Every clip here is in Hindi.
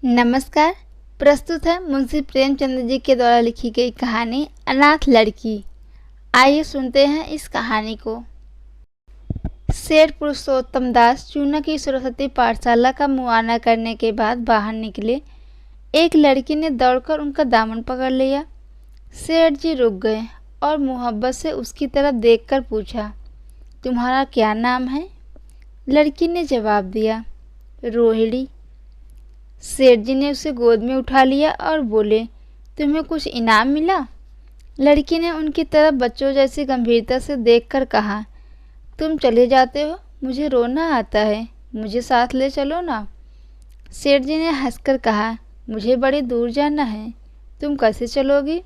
नमस्कार। प्रस्तुत है मुंशी प्रेमचंद जी के द्वारा लिखी गई कहानी अनाथ लड़की। आइए सुनते हैं इस कहानी को। सेठ पुरुषोत्तम दास चूना की सरस्वती पाठशाला का मुआयना करने के बाद बाहर निकले। एक लड़की ने दौड़कर उनका दामन पकड़ लिया। सेठ जी रुक गए और मोहब्बत से उसकी तरफ देखकर पूछा, तुम्हारा क्या नाम है? लड़की ने जवाब दिया, रोहिणी। सेठ जी ने उसे गोद में उठा लिया और बोले, तुम्हें कुछ इनाम मिला? लड़की ने उनकी तरफ बच्चों जैसी गंभीरता से देखकर कहा, तुम चले जाते हो, मुझे रोना आता है, मुझे साथ ले चलो ना। सेठ जी ने हंसकर कहा, मुझे बड़ी दूर जाना है, तुम कैसे चलोगी?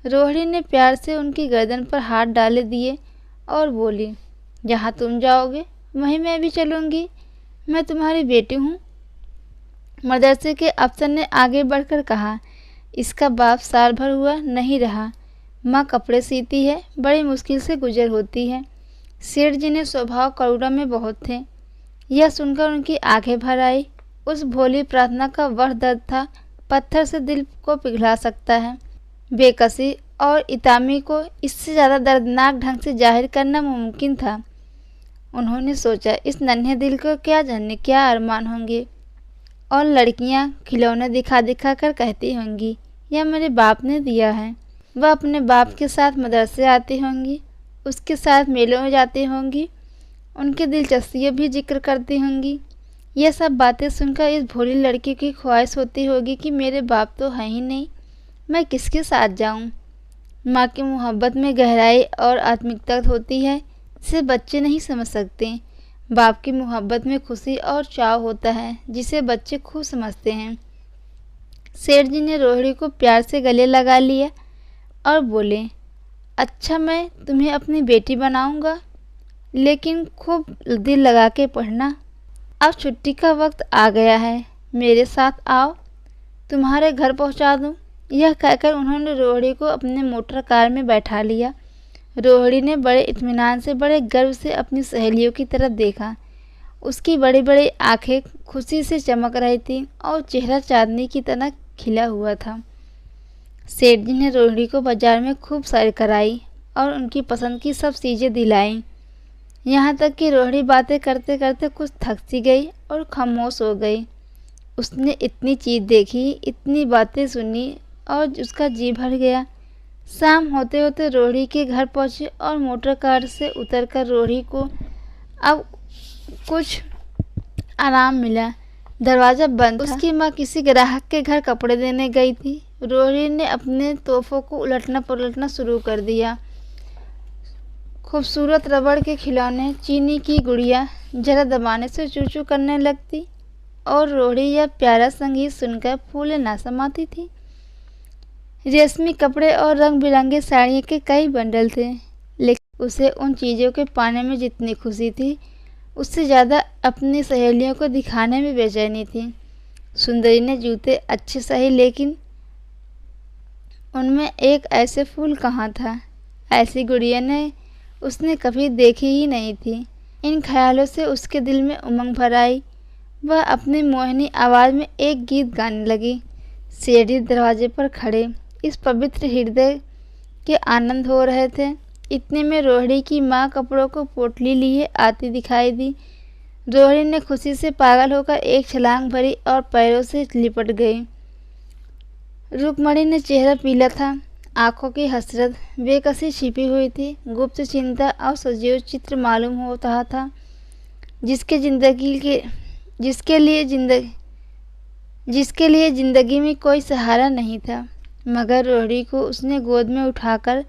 रोहिणी ने प्यार से उनकी गर्दन पर हाथ डाले दिए और बोली, जहाँ तुम जाओगे वहीं मैं भी चलूँगी, मैं तुम्हारी बेटी हूँ। मदरसे के अफसर ने आगे बढ़कर कहा, इसका बाप साल भर हुआ नहीं रहा, माँ कपड़े सीती है, बड़ी मुश्किल से गुजर होती है। सेठ जी ने स्वभाव करुणा में बहुत थे। यह सुनकर उनकी आंखें भर आई। उस भोली प्रार्थना का वह दर्द था, पत्थर से दिल को पिघला सकता है। बेकसी और इतामी को इससे ज़्यादा दर्दनाक ढंग से जाहिर करना मुमकिन था। उन्होंने सोचा, इस नन्हे दिल को क्या जाने क्या अरमान होंगे, और लड़कियां खिलौने दिखा दिखा कर कहती होंगी, यह मेरे बाप ने दिया है। वह अपने बाप के साथ मदरसे आती होंगी, उसके साथ मेलों में जाती होंगी, उनकी दिलचस्पियाँ भी जिक्र करती होंगी। यह सब बातें सुनकर इस भोली लड़की की ख्वाहिश होती होगी कि मेरे बाप तो हैं ही नहीं, मैं किसके साथ जाऊं। माँ की मोहब्बत में गहराई और आत्मिकता होती है, जिसे बच्चे नहीं समझ सकते। बाप की मोहब्बत में खुशी और चाव होता है, जिसे बच्चे खूब समझते हैं। सेठ जी ने रोहिणी को प्यार से गले लगा लिया और बोले, अच्छा मैं तुम्हें अपनी बेटी बनाऊंगा, लेकिन खूब दिल लगा के पढ़ना। अब छुट्टी का वक्त आ गया है, मेरे साथ आओ, तुम्हारे घर पहुंचा दूं। यह कहकर उन्होंने रोहिणी को अपने मोटर कार में बैठा लिया। रोहिणी ने बड़े इत्मीनान से, बड़े गर्व से अपनी सहेलियों की तरफ देखा। उसकी बड़ी बड़ी आंखें खुशी से चमक रही थीं और चेहरा चांदनी की तरह खिला हुआ था। सेठ जी ने रोहिणी को बाजार में खूब सैर कराई और उनकी पसंद की सब चीज़ें दिलाईं। यहाँ तक कि रोहिणी बातें करते करते कुछ थक सी गई और खामोश हो गई। उसने इतनी चीज़ देखी, इतनी बातें सुनी और उसका जी भर गया। शाम होते होते रोहिणी के घर पहुँचे और मोटर कार से उतरकर रोहिणी को अब कुछ आराम मिला। दरवाज़ा बंद था। उसकी माँ किसी ग्राहक के घर कपड़े देने गई थी। रोहिणी ने अपने तोहफों को उलटना पलटना शुरू कर दिया। खूबसूरत रबड़ के खिलौने, चीनी की गुड़िया जरा दबाने से चू चू करने लगती और रोहिणी यह प्यारा संगीत सुनकर फूले ना समाती थी। रेशमी कपड़े और रंग बिरंगे साड़ियों के कई बंडल थे, लेकिन उसे उन चीज़ों के पाने में जितनी खुशी थी, उससे ज़्यादा अपनी सहेलियों को दिखाने में बेचैनी थी। सुंदरी ने जूते अच्छे सही, लेकिन उनमें एक ऐसे फूल कहाँ था, ऐसी गुड़िया ने उसने कभी देखी ही नहीं थी। इन ख्यालों से उसके दिल में उमंग भर आई। वह अपनी मोहिनी आवाज़ में एक गीत गाने लगी। सेठ जी दरवाजे पर खड़े इस पवित्र हृदय के आनंद हो रहे थे। इतने में रोहिणी की माँ कपड़ों को पोटली लिए आती दिखाई दी। रोहिणी ने खुशी से पागल होकर एक छलांग भरी और पैरों से लिपट गई। रुक्मणी ने चेहरा पीला था, आंखों की हसरत बेकसी छिपी हुई थी। गुप्त चिंता और सजीव चित्र मालूम हो रहा था, जिसके लिए जिंदगी में कोई सहारा नहीं था। मगर रोहिणी को उसने गोद में उठाकर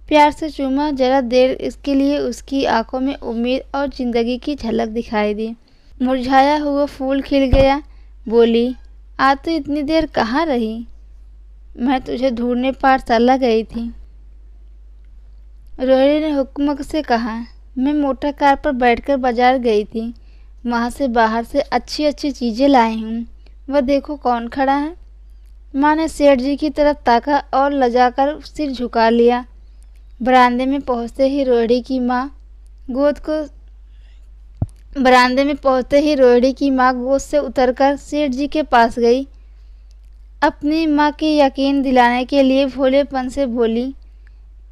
प्यार से चूमा। जरा देर इसके लिए उसकी आंखों में उम्मीद और जिंदगी की झलक दिखाई दी। मुरझाया हुआ फूल खिल गया। बोली, आज तो इतनी देर कहाँ रही? मैं तुझे ढूंढने पाठशाला गई थी। रोहिणी ने हुक्म से कहा, मैं मोटर कार पर बैठकर बाजार गई थी, वहाँ से बाहर से अच्छी अच्छी चीज़ें लाई हूँ। वह देखो कौन खड़ा है। माँ ने सेठ जी की तरफ ताका और लजाकर सिर झुका लिया। बरामदे में पहुँचते ही रोहिणी की माँ गोद से उतरकर सेठ जी के पास गई अपनी माँ के यकीन दिलाने के लिए भोलेपन से बोली,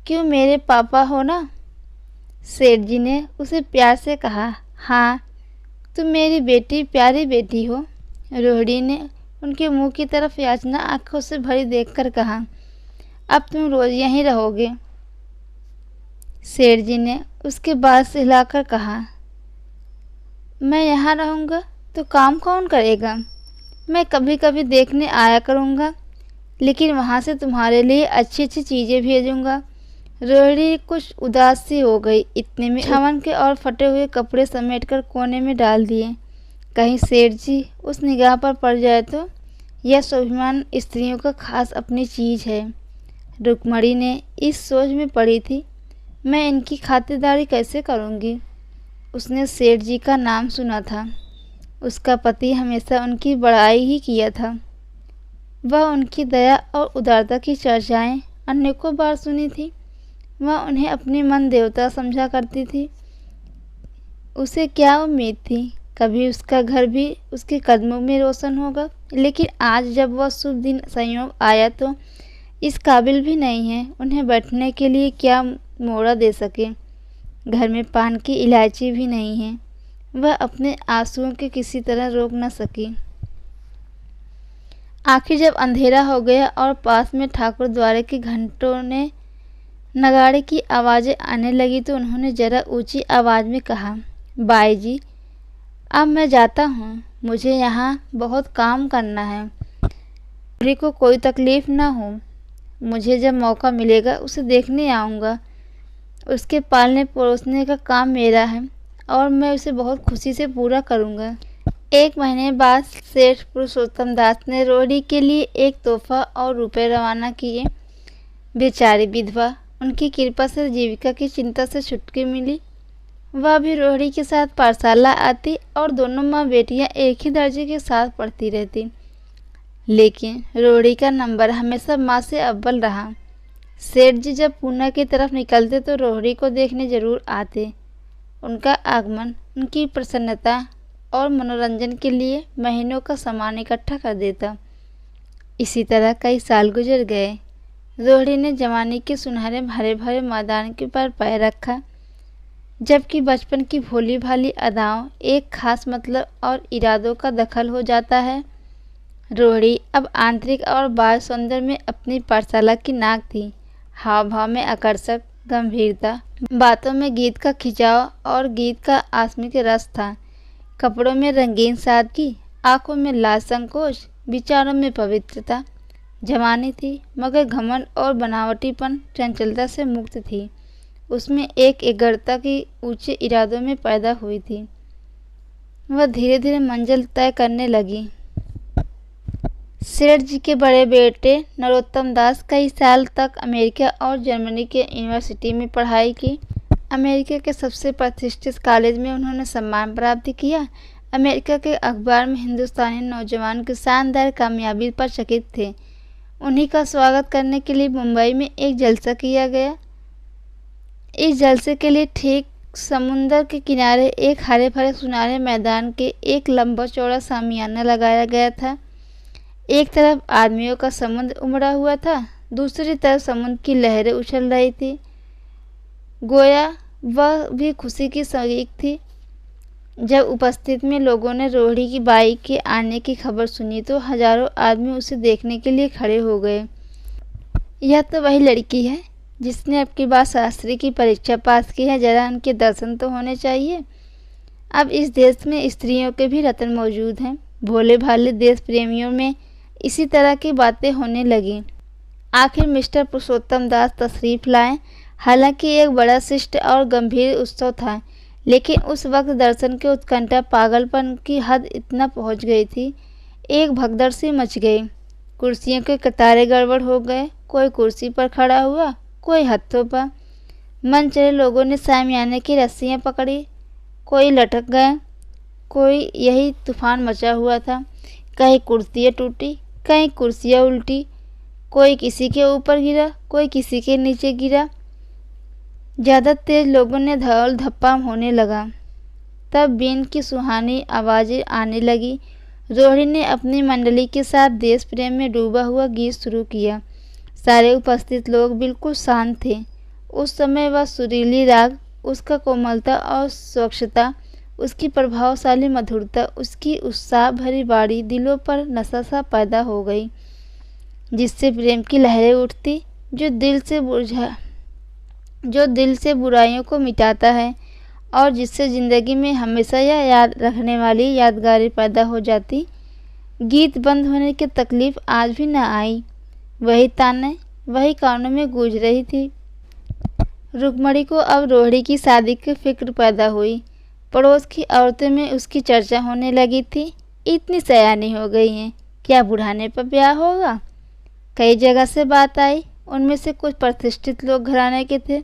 क्यों मेरे पापा हो ना। सेठ जी ने उसे प्यार से कहा, हाँ तुम मेरी बेटी, प्यारी बेटी हो। रोहिणी ने उनके मुंह की तरफ याचना आंखों से भरी देखकर कहा, अब तुम रोज यहीं रहोगे। सेठ जी ने उसके बाल से हिलाकर कहा, मैं यहाँ रहूँगा तो काम कौन करेगा। मैं कभी कभी देखने आया करूँगा, लेकिन वहाँ से तुम्हारे लिए अच्छी अच्छी चीज़ें भेजूँगा। रोहिणी कुछ उदास सी हो गई। इतने में छावन के और फटे हुए कपड़े समेटकर कोने में डाल दिए। कहीं सेठ जी उस निगाह पर पड़ जाए तो। यह स्वाभिमान स्त्रियों का खास अपनी चीज़ है। रुक्मणी ने इस सोच में पड़ी थी, मैं इनकी खातिरदारी कैसे करूँगी। उसने सेठ जी का नाम सुना था। उसका पति हमेशा उनकी बड़ाई ही किया था। वह उनकी दया और उदारता की चर्चाएं अनेकों बार सुनी थी। वह उन्हें अपनी मन देवता समझा करती थी। उसे क्या उम्मीद थी, कभी उसका घर भी उसके कदमों में रोशन होगा। लेकिन आज जब वह शुभ दिन संयोग आया तो इस काबिल भी नहीं है उन्हें बैठने के लिए क्या मोड़ा दे सके। घर में पान की इलायची भी नहीं है। वह अपने आंसुओं के किसी तरह रोक न सकी। आखिर जब अंधेरा हो गया और पास में ठाकुर द्वारे के घंटों ने नगाड़े की आवाज़ें आने लगी तो उन्होंने जरा ऊंची आवाज़ में कहा, बाई जी अब मैं जाता हूँ, मुझे यहाँ बहुत काम करना है। बुढ़ी को कोई तकलीफ़ ना हो। मुझे जब मौका मिलेगा उसे देखने आऊँगा। उसके पालने परोसने का काम मेरा है और मैं उसे बहुत खुशी से पूरा करूँगा। 1 महीने बाद सेठ पुरुषोत्तम दास ने रोहिणी के लिए एक तोहफा और रुपए रवाना किए। बेचारी विधवा, उनकी कृपा से जीविका की चिंता से छुटकी मिली। वह भी रोहिणी के साथ पाठशाला आती और दोनों माँ बेटियाँ एक ही दर्जे के साथ पढ़ती रहती। लेकिन रोहिणी का नंबर हमेशा माँ से अव्वल रहा। सेठ जी जब पूना की तरफ निकलते तो रोहिणी को देखने जरूर आते। उनका आगमन उनकी प्रसन्नता और मनोरंजन के लिए महीनों का सामान इकट्ठा कर देता। इसी तरह कई साल गुजर गए। रोहिणी ने जवानी के सुनहरे हरे भरे मैदान के पर पैर रखा, जबकि बचपन की भोली भाली अदाओं एक खास मतलब और इरादों का दखल हो जाता है। रोहिणी अब आंतरिक और बाह्य सौंदर्य में अपनी पाठशाला की नाक थी। हाव भाव में आकर्षक गंभीरता, बातों में गीत का खिंचाव और गीत का आस्मिक रस था। कपड़ों में रंगीन सादगी, आंखों में लाज संकोच, विचारों में पवित्रता। जवानी थी मगर घमंड और बनावटीपन चंचलता से मुक्त थी। उसमें एक एकाग्रता की ऊंचे इरादों में पैदा हुई थी। वह धीरे धीरे मंजिल तय करने लगी। सेठ जी के बड़े बेटे नरोत्तम दास कई साल तक अमेरिका और जर्मनी के यूनिवर्सिटी में पढ़ाई की। अमेरिका के सबसे प्रतिष्ठित कॉलेज में उन्होंने सम्मान प्राप्त किया। अमेरिका के अखबार में हिंदुस्तानी नौजवान की शानदार कामयाबी पर चकित थे। उन्हीं का स्वागत करने के लिए मुंबई में एक जलसा किया गया। इस जलसे के लिए ठीक समुंदर के किनारे एक हरे भरे सुनहरे मैदान के एक लंबा चौड़ा सामियाना लगाया गया था। एक तरफ आदमियों का समुद्र उमड़ा हुआ था, दूसरी तरफ समुद्र की लहरें उछल रही थी। गोया वह भी खुशी की शरीक थी। जब उपस्थित में लोगों ने रोहिणी की बाई के आने की खबर सुनी तो हजारों आदमी उसे देखने के लिए खड़े हो गए। यह तो वही लड़की है जिसने अब की बार शास्त्री की परीक्षा पास की है, जरा उनके दर्शन तो होने चाहिए। अब इस देश में स्त्रियों के भी रत्न मौजूद हैं। भोले भाले देश प्रेमियों में इसी तरह की बातें होने लगी। आखिर मिस्टर पुरुषोत्तम दास तशरीफ लाए। हालांकि एक बड़ा शिष्ट और गंभीर उत्सव था, लेकिन उस वक्त दर्शन के उत्कंठा पागलपन की हद इतना पहुंच गई थी, एक भगदड़ सी मच गई। कुर्सियों के कतारे गड़बड़ हो गए। कोई कुर्सी पर खड़ा हुआ, कोई हत्थों पर। मन चले लोगों ने सामियाने की रस्सियां पकड़ी, कोई लटक गए। कोई यही तूफान मचा हुआ था। कहीं कुर्सियाँ टूटी, कहीं कुर्सियाँ उल्टी। कोई किसी के ऊपर गिरा, कोई किसी के नीचे गिरा। ज़्यादा तेज लोगों ने धौल धप्पा होने लगा। तब बीन की सुहानी आवाज़ें आने लगी। रोहिणी ने अपनी मंडली के साथ देश प्रेम में डूबा हुआ गीत शुरू किया। सारे उपस्थित लोग बिल्कुल शांत थे। उस समय वह सुरीली राग, उसका कोमलता और स्वच्छता, उसकी प्रभावशाली मधुरता, उसकी उत्साह भरी वाणी दिलों पर नशा सा पैदा हो गई, जिससे प्रेम की लहरें उठती, जो दिल से बुराइयों को मिटाता है और जिससे ज़िंदगी में हमेशा यह याद रखने वाली यादगारें पैदा हो जाती। गीत बंद होने की तकलीफ आज भी न आई। वही ताने वही कानों में गूंज रही थी। रुक्मणी को अब रोहिणी की शादी की फिक्र पैदा हुई। पड़ोस की औरतों में उसकी चर्चा होने लगी थी। इतनी सयानी हो गई हैं, क्या बुढ़ाने पर ब्याह होगा? कई जगह से बात आई। उनमें से कुछ प्रतिष्ठित लोग घराने के थे,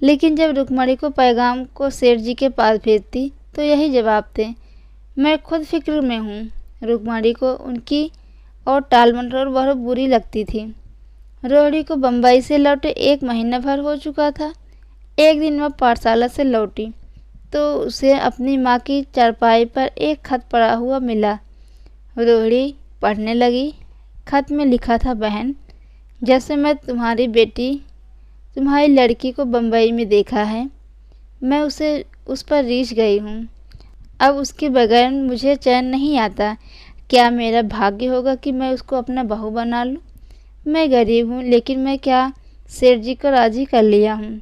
लेकिन जब रुक्मणी को पैगाम को सेठ जी के पास भेजती तो यही जवाब थे, मैं खुद फिक्र में हूँ। रुक्मणी को उनकी और टाल मटोल बहुत बुरी लगती थी। रोहिणी को बम्बई से लौटे 1 महीना भर हो चुका था। एक दिन वह पाठशाला से लौटी तो उसे अपनी माँ की चारपाई पर एक खत पड़ा हुआ मिला। रोहिणी पढ़ने लगी। खत में लिखा था, बहन, जैसे मैं तुम्हारी बेटी, तुम्हारी लड़की को बम्बई में देखा है, मैं उस पर रीझ गई हूँ। अब उसके बगैर मुझे चैन नहीं आता। क्या मेरा भाग्य होगा कि मैं उसको अपना बहू बना लूँ? मैं गरीब हूँ, लेकिन मैं क्या सेठ जी को राज़ी कर लिया हूँ।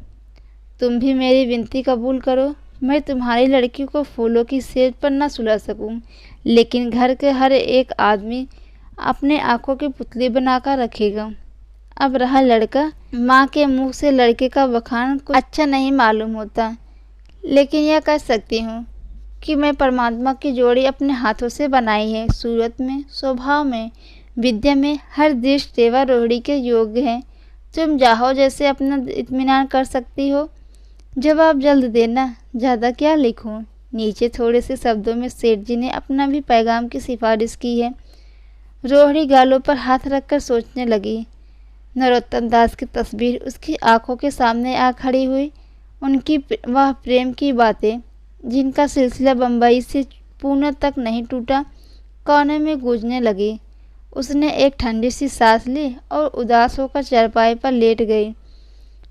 तुम भी मेरी विनती कबूल करो। मैं तुम्हारी लड़की को फूलों की सेज पर न सुला सकूं, लेकिन घर के हर एक आदमी अपने आंखों की पुतली बनाकर रखेगा। अब रहा लड़का, माँ के मुंह से लड़के का बखान कुछ अच्छा नहीं मालूम होता, लेकिन यह कह सकती हूँ कि मैं परमात्मा की जोड़ी अपने हाथों से बनाई है। सूरत में, स्वभाव में, विद्या में हर दृष्टि सेवा रोहिणी के योग्य है। तुम चाहो जैसे अपना इत्मीनान कर सकती हो। जवाब जल्द देना, ज़्यादा क्या लिखूं? नीचे थोड़े से शब्दों में सेठ जी ने अपना भी पैगाम की सिफारिश की है। रोहिणी गालों पर हाथ रखकर सोचने लगी। नरोत्तम दास की तस्वीर उसकी आंखों के सामने आ खड़ी हुई। उनकी वह प्रेम की बातें, जिनका सिलसिला बम्बई से पुणे तक नहीं टूटा, कोने में गूंजने लगी। उसने एक ठंडी सी सांस ली और उदास होकर चारपाई पर लेट गई।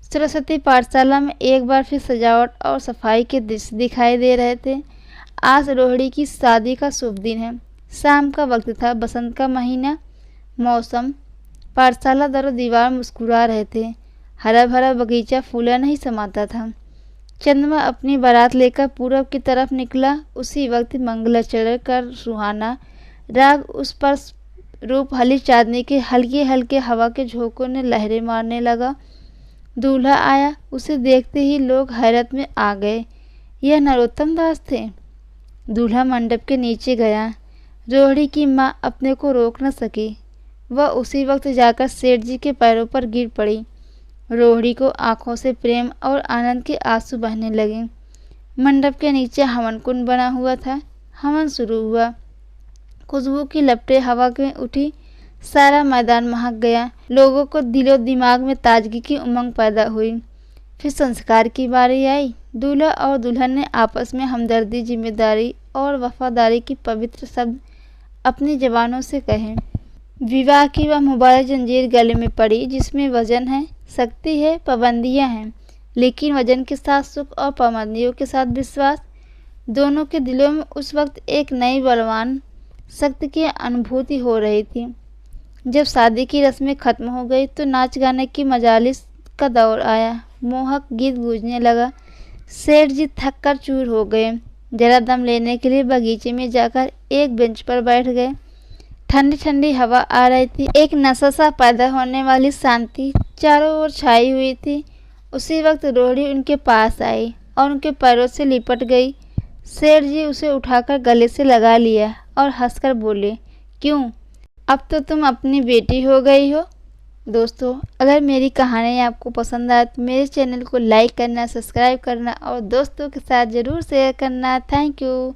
सरस्वती पाठशाला में एक बार फिर सजावट और सफाई के दृश्य दिखाई दे रहे थे। आज रोहिणी की शादी का शुभ दिन है। शाम का वक्त था, बसंत का महीना। मौसम, पाठशाला दरो दीवार मुस्कुरा रहे थे। हरा भरा बगीचा फूला नहीं समाता था। चंद्रमा अपनी बारात लेकर पूरब की तरफ निकला। उसी वक्त मंगलाचरण का सुहाना राग उस पर रूप हली चांदनी के हल्के हल्के हवा के झोंकों ने लहरें मारने लगा। दूल्हा आया। उसे देखते ही लोग हैरत में आ गए। यह नरोत्तम दास थे। दूल्हा मंडप के नीचे गया। रोहिणी की माँ अपने को रोक न सकी। वह उसी वक्त जाकर सेठ जी के पैरों पर गिर पड़ी। रोहिणी को आंखों से प्रेम और आनंद के आंसू बहने लगे। मंडप के नीचे हवन कुंड बना हुआ था। हवन शुरू हुआ। खुशबू की लपटें हवा में उठी। सारा मैदान महक गया। लोगों को दिलो दिमाग में ताजगी की उमंग पैदा हुई। फिर संस्कार की बारी आई। दूल्हा और दुल्हन ने आपस में हमदर्दी, जिम्मेदारी और वफादारी की पवित्र शब्द अपनी जबानों से कहे। विवाह की वह मुबारक जंजीर गले में पड़ी, जिसमें वजन है, शक्ति है, पाबंदियां हैं, लेकिन वजन के साथ सुख और पाबंदियों के साथ विश्वास। दोनों के दिलों में उस वक्त एक नई बलवान शक्ति की अनुभूति हो रही थी। जब शादी की रस्में खत्म हो गई तो नाच गाने की मजालिस का दौर आया। मोहक गीत गूंजने लगा। सेठ जी थक कर चूर हो गए। जरा दम लेने के लिए बगीचे में जाकर एक बेंच पर बैठ गए। ठंडी ठंडी हवा आ रही थी। एक नशा सा पैदा होने वाली शांति चारों ओर छाई हुई थी। उसी वक्त रोहिणी उनके पास आई और उनके पैरों से लिपट गई। सेठ जी उसे उठाकर गले से लगा लिया और हंसकर बोले, क्यों, अब तो तुम अपनी बेटी हो गई हो। दोस्तों, अगर मेरी कहानी आपको पसंद आए तो मेरे चैनल को लाइक करना, सब्सक्राइब करना और दोस्तों के साथ ज़रूर शेयर करना। Thank you.